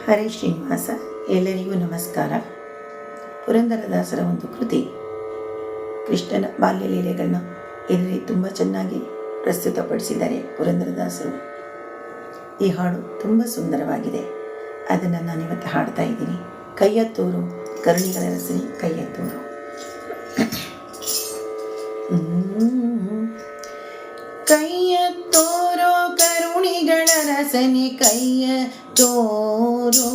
ಹರೇ ಶ್ರೀನಿವಾಸ. ಎಲ್ಲರಿಗೂ ನಮಸ್ಕಾರ. ಪುರಂದರದಾಸರ ಒಂದು ಕೃತಿ ಕೃಷ್ಣನ ಬಾಲ್ಯ ಲೀಲೆಗಳನ್ನ ಇದರಲ್ಲಿ ತುಂಬ ಚೆನ್ನಾಗಿ ಪ್ರಸ್ತುತಪಡಿಸಿದ್ದಾರೆ ಪುರಂದರದಾಸರು. ಈ ಹಾಡು ತುಂಬ ಸುಂದರವಾಗಿದೆ. ಅದನ್ನು ನಾನಿವತ್ತು ಹಾಡ್ತಾ ಇದ್ದೀನಿ. ಕೈಯತ್ತೂರು ಕರುಣಿಗಳ ರಸನಿ ಕೈಯತ್ತೂರು. ಕೈಯತ್ತೋರೋ ಕರುಣಿಗಳ ರಸನೆ ಕೈಯ ತೋರೋ,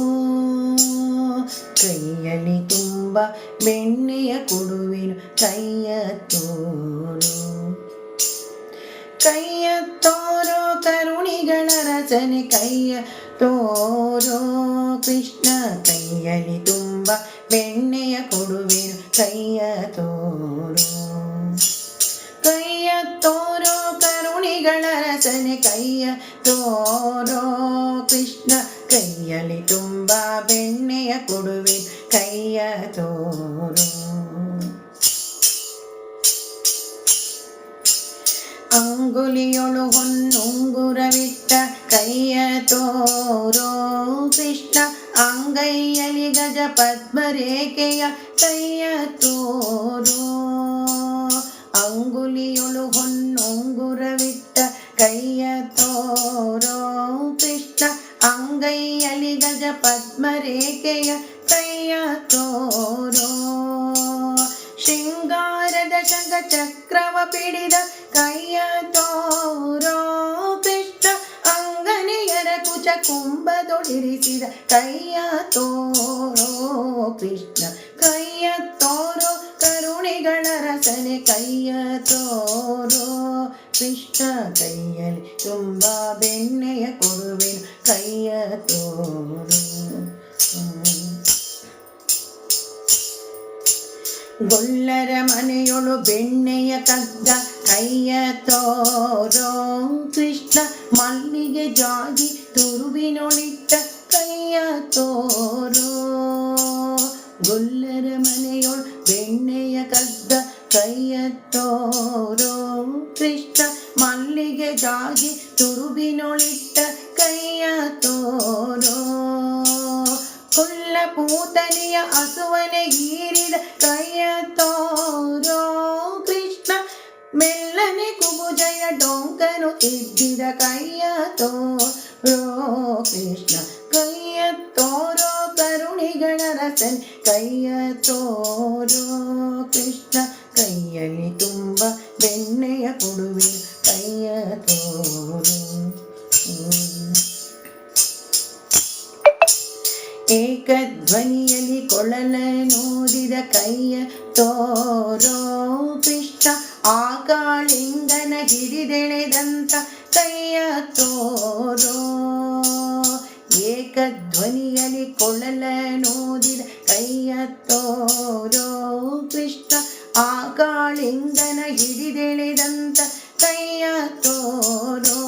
ಕೈಯಲ್ಲಿ ತುಂಬ ಬೆಣ್ಣೆಯ ಕೊಡುವೆನು ಕೈಯ ತೋರೋ. ಕೈಯ ತೋರೋ ಕರುಣಿಗಳ ರಸನೆ ಕೈಯ ತೋರೋ, ಕೃಷ್ಣ ಕೈಯಲ್ಲಿ ತುಂಬ ಬೆಣ್ಣೆಯ ಕೊಡುವೆನು ಕೈಯ ತೋರೋ. ಕೈಯ ತೋರೋ ಕರುಣಿಗಳ ರಸನೆ ಕೈಯ ತೋರೋ, ಕೃಷ್ಣ ಕೈಯಲ್ಲಿ ತುಂಬ ಬೆಣ್ಣೆಯ ಕೊಡುವೆ ಕೈಯ ತೋರೋ. ಅಂಗುಲಿಯೊಳು ಹೊನ್ನುಂಗುರವಿಟ್ಟ ಕೈಯ ತೋರೋ, ಕೃಷ್ಣ ಅಂಗೈಯಲ್ಲಿ ಗಜ ಪದ್ಮರೇಖೆಯ ಕೈಯ ತೋರೋ. ಅಂಗುಲಿಯೊಳು ಹೊನ್ನುಂಗುರವಿಟ್ಟ ಕೈಯ ತೋರೋ, ಕೃಷ್ಣ ಅಂಗೈಯಲ್ಲಿ ಗಜ ಪದ್ಮರೇಖೆಯ ಕೈಯ ತೋರೋ. ಶೃಂಗಾರದ ಶಂಖ ಚಕ್ರವ ಪಿಡಿದ ಕೈಯ ತೋರೋ, ಕೃಷ್ಣ ಅಂಗನೆಯರ ಕುಚ ಕುಂಭದೊಳಿರಿಸಿದ ಕೈಯ ತೋರೋ. ಕೃಷ್ಣ ಕೈಯ ತೋರೋ ಕರುಣಿಗಳ ರಸನೆ ಕೈಯ ತೋರೋ, ಕೃಷ್ಣ ಕೈಯಲ್ಲಿ ತುಂಬ ಬೆಣ್ಣೆಯ ಕೊಡುವೆನು ಕೈಯ ತೋರೋ. ಗೊಲ್ಲರ ಮನೆಯೊಳು ಬೆಣ್ಣೆಯ ಕದ್ದ ಕೈಯ ತೋರೋ, ಕೃಷ್ಣ ಮಲ್ಲಿಗೆ ಜಾಜಿ ತುರುವಿನೊಳಿಟ್ಟ ಕೈಯ ತೋರೋ. ಗೊಲ್ಲರ ಮನೆಯೊಳು ಬೆಣ್ಣೆಯ ಕದ್ದ ಕೈಯ ತೋರೋ, ಕೃಷ್ಣ ಮಲ್ಲಿಗೆ ಜಾಜಿ ತುರುವಿನೊಳಿಟ್ಟ ಕೈಯ ತೋರೋ. ಕುಲ್ಲ ಪೂತನಿಯ ಹಸುವನೆ ಗೀರಿದ ಕೈಯ ತೋರೋ, ಕೃಷ್ಣ ಮೆಲ್ಲನೆ ಕುಬುಜಯ ಡೊಂಕನು ತಿದ್ದಿದ ಕೈಯ ತೋರೋ. ಕೃಷ್ಣ ಕೈಯ ತೋರೋ ಕರುಣಿಗಳ ರಸನೆ ಕೈಯ ತೋರೋ, ಕೃಷ್ಣ ಕೈಯಲ್ಲಿ ತುಂಬ ಬೆಣ್ಣೆಯ ಕೊಡುವೆ ಕೈಯ ತೋರೋ. ಏಕಧ್ವನಿಯಲ್ಲಿ ಕೊಳಲನೂದಿದ ಕೈಯ ತೋರೋ, ಕೃಷ್ಣ ಆಕಾಳಿಂಗನ ಹಿಡಿದೆಳೆದಂತ ಕೈಯ ತೋರೋ. ಏಕಧ್ವನಿಯಲ್ಲಿ ಕೊಳಲನೂದಿದ ಕೈಯ ತೋರೋ, ಕೃಷ್ಣ ಆಕಾಳಿಂಗನ ಹಿಡಿದೆಳೆದಂತ ಕೈಯ ತೋರೋ.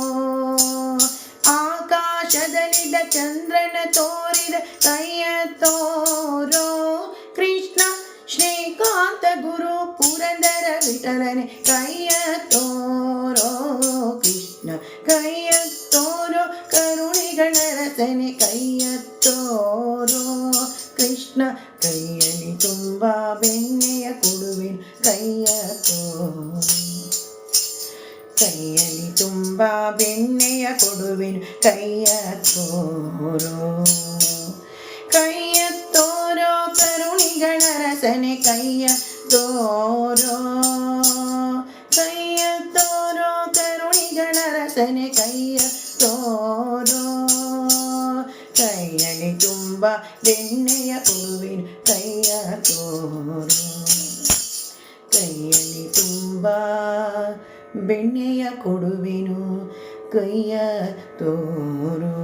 ಆಕಾಶದಲ್ಲಿದ್ದ ಚಂದ್ರನ ತೋರಿದ ಕೈಯ ತೋರೋ, ಕೃಷ್ಣ ಶ್ರೀಕಾಂತ ಗುರು ಪುರಂದರ ವಿಠಲನೆ ಕೈಯ ತೋರೋ. ಕೃಷ್ಣ ಕೈಯ ತೋರೋ ಕರುಣಿಗಳ ರಸನೆ ಕೈಯ ತೋರೋ, ಕೃಷ್ಣ ಕೈಯಲ್ಲಿ ತುಂಬ ಬೆಣ್ಣೆಯ ಕೊಡುವೆನು ಕೈಯ ತೋರೋ. ಕೈಯಲ್ಲಿ ತುಂಬ ಬೆಣ್ಣೆಯ ಕೊಡುವೆನು ಕೈಯ ತೋರೋ. ಕೈಯ ತೋರೋ ಕರುಣಿಗಳ ರಸನೆ ಕೈಯ ತೋರೋ, ಕೈಯ ತೋರೋ ಕರುಣಿಗಳ ರಸನೆ ಕೈಯ ತೋರೋ. ಕೈಯಲ್ಲಿ ತುಂಬ ಬೆಣ್ಣೆಯ ಕೊಡುವೆನು ಕೈಯ ತೋರೋ. ಕೈಯಲ್ಲಿ ತುಂಬ ಬೆಣ್ಣೆಯ ಕೊಡುವೆನು ಕೈಯ ತೋರೋ.